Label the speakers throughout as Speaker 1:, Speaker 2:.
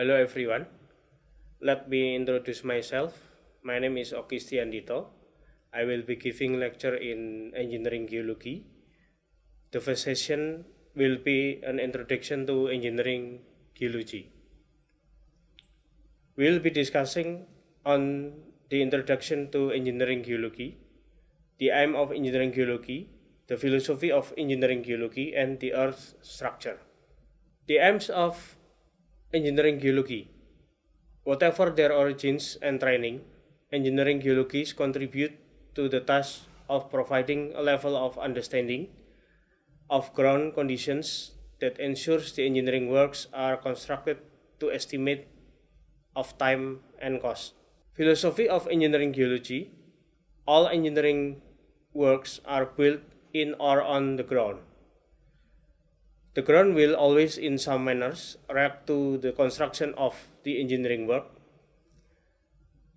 Speaker 1: Hello everyone. Let me introduce myself. My name is Okistian Dito. I will be giving lecture in engineering geology. The first session will be an introduction to engineering geology. We will be discussing on the introduction to engineering geology, the aim of engineering geology, the philosophy of engineering geology, and the Earth's structure. The aims of engineering geology. Whatever their origins and training, engineering geologists contribute to the task of providing a level of understanding of ground conditions that ensures the engineering works are constructed to estimate of time and cost. Philosophy of engineering geology. All engineering works are built in or on the ground. The ground will always in some manners react to the construction of the engineering work.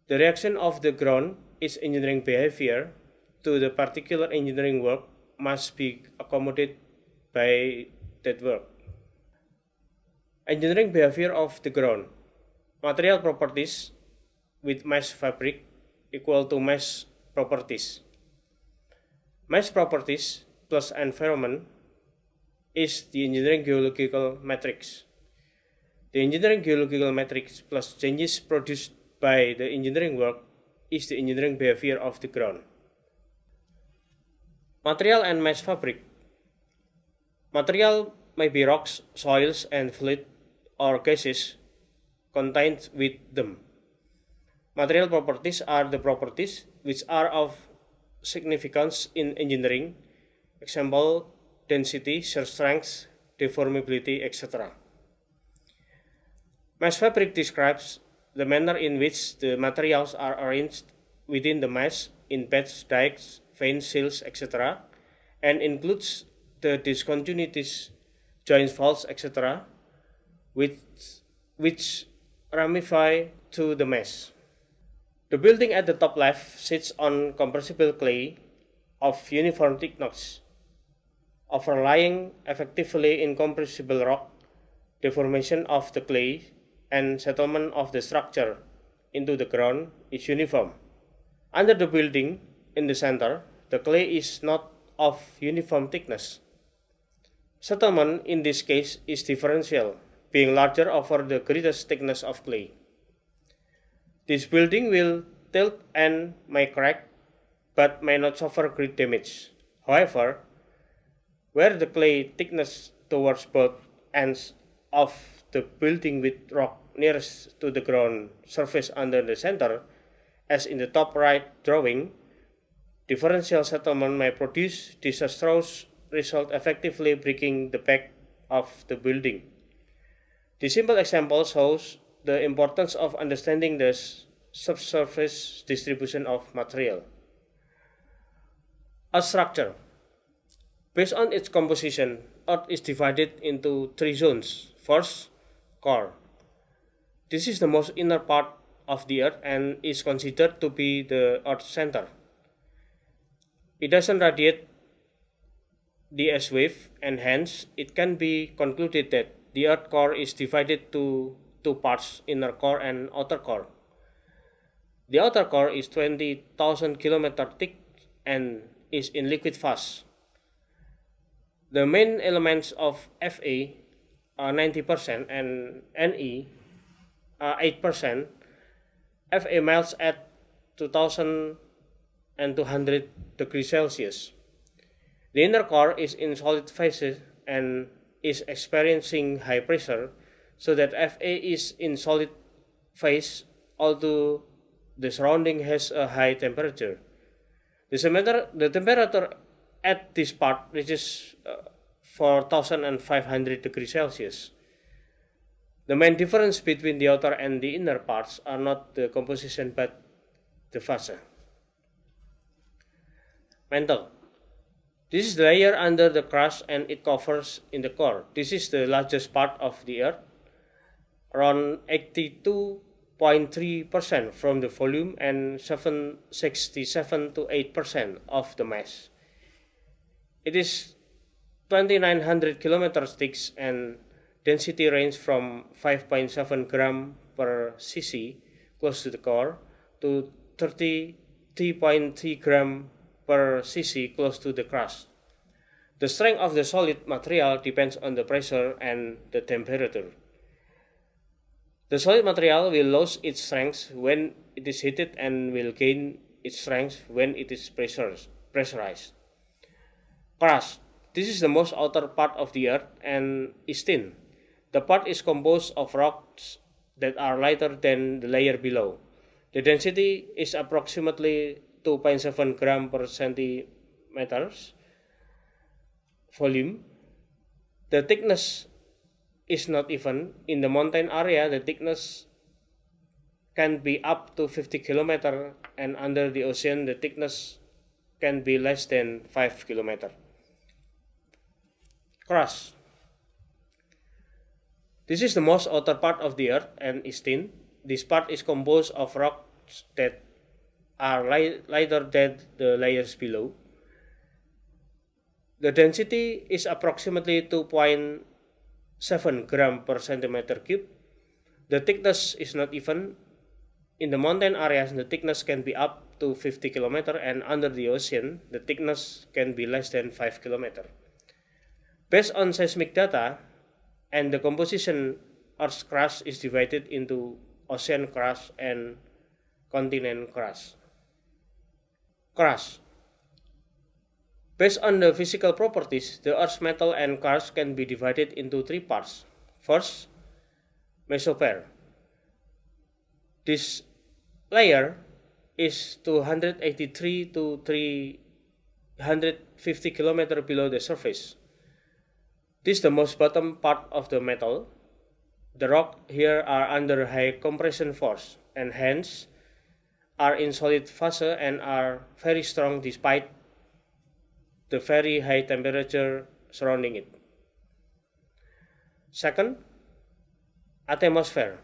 Speaker 1: The reaction of the ground is engineering behavior to the particular engineering work must be accommodated by that work. Engineering behavior of the ground. Material properties with mass fabric equal to mass properties. Mass properties plus environment is the engineering geological matrix. The engineering geological matrix plus changes produced by the engineering work is the engineering behavior of the ground. Material and mass fabric. Material may be rocks, soils, and fluid or gases contained with them. Material properties are the properties which are of significance in engineering. Example, density, shear strength, deformability, etc. Mass fabric describes the manner in which the materials are arranged within the mass in beds, dikes, veins, seals, etc. and includes the discontinuities, joints, faults, etc. which ramify to the mass. The building at the top left sits on compressible clay of uniform thickness, overlying effectively incompressible rock, deformation of the clay, and settlement of the structure into the ground is uniform. Under the building, in the center, the clay is not of uniform thickness. Settlement in this case is differential, being larger over the greatest thickness of clay. This building will tilt and may crack, but may not suffer great damage. However, where the clay thickness towards both ends of the building with rock nearest to the ground surface under the center, as in the top right drawing, differential settlement may produce disastrous result effectively breaking the back of the building. The simple example shows the importance of understanding the subsurface distribution of material. A structure. Based on its composition, Earth is divided into three zones. First, core. This is the most inner part of the Earth and is considered to be the Earth's center. It doesn't radiate the S wave, and hence it can be concluded that the Earth core is divided to two parts, inner core and outer core. The outer core is 20,000 km thick and is in liquid phase. The main elements of Fa are 90% and Ne are 8%. Fa melts at 2200 degrees Celsius. The inner core is in solid phase and is experiencing high pressure, so that Fa is in solid phase although the surrounding has a high temperature. The temperature at this part reaches 4500 degrees Celsius. The main difference between the outer and the inner parts are not the composition but the phase. Mantle. This is the layer under the crust and it covers in the core. This is the largest part of the Earth, around 82.3% from the volume and 67 to 8% of the mass. It is 2900 kilometers thick and density range from 5.7 gram per cc close to the core to 33.3 gram per cc close to the crust. The strength of the solid material depends on the pressure and the temperature. The solid material will lose its strength when it is heated and will gain its strength when it is pressurized. Crust. This is the most outer part of the Earth and is thin. The part is composed of rocks that are lighter than the layer below. The density is approximately 2.7 gram per centimeters volume. The thickness is not even. In the mountain area, the thickness can be up to 50 km, and under the ocean, the thickness can be less than 5 km. Crust. This is the most outer part of the Earth and is thin. This part is composed of rocks that are lighter than the layers below. The density is approximately 2.7 gram per centimeter cube. The thickness is not even. In the mountain areas, the thickness can be up to 50 km, and under the ocean, the thickness can be less than 5 km. Based on seismic data and the composition, Earth's crust is divided into ocean crust and continent crust. Crust. Based on the physical properties, the Earth's metal and crust can be divided into three parts. First, mesosphere. This layer is 283 to 350 km below the surface. This is the most bottom part of the metal. The rocks here are under high compression force and hence are in solid phase and are very strong despite the very high temperature surrounding it. Second, atmosphere.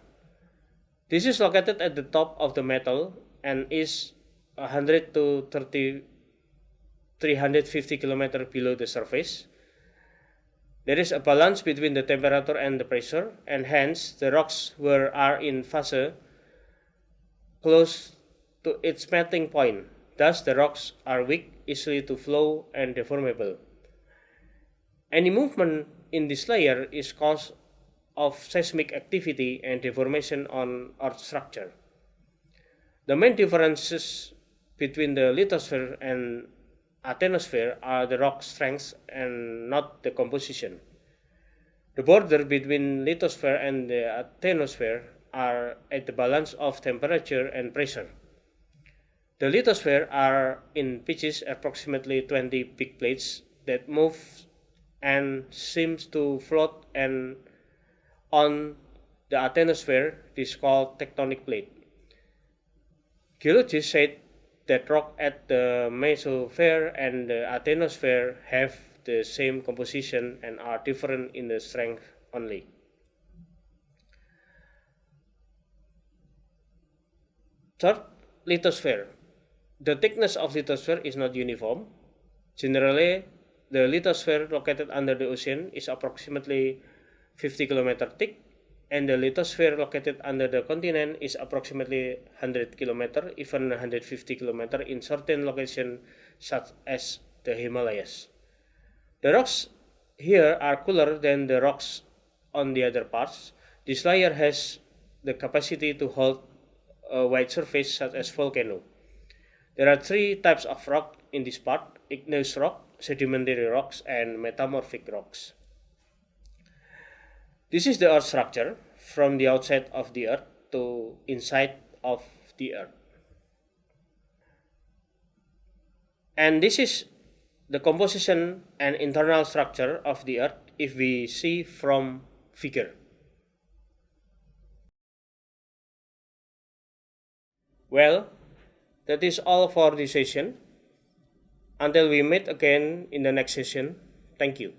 Speaker 1: This is located at the top of the metal and is 100 to 350 km below the surface. There is a balance between the temperature and the pressure, and hence the rocks are in phase close to its melting point. Thus, the rocks are weak, easily to flow, and deformable. Any movement in this layer is cause of seismic activity and deformation on Earth structure. The main differences between the lithosphere and asthenosphere are the rock strength and not the composition. The border between lithosphere and the asthenosphere are at the balance of temperature and pressure. The lithosphere are in pitches approximately 20 big plates that move and seems to float, and on the asthenosphere this is called tectonic plate. Geologists said that rock at the mesosphere and the asthenosphere have the same composition and are different in the strength only. Third, lithosphere. The thickness of lithosphere is not uniform. Generally, the lithosphere located under the ocean is approximately 50 km thick, and the lithosphere located under the continent is approximately 100 km, even 150 km in certain locations such as the Himalayas. The rocks here are cooler than the rocks on the other parts. This layer has the capacity to hold a wide surface such as volcano. There are three types of rock in this part: igneous rock, sedimentary rocks, and metamorphic rocks. This is the Earth structure from the outside of the Earth to inside of the Earth. And this is the composition and internal structure of the Earth if we see from figure. Well, that is all for this session. Until we meet again in the next session, thank you.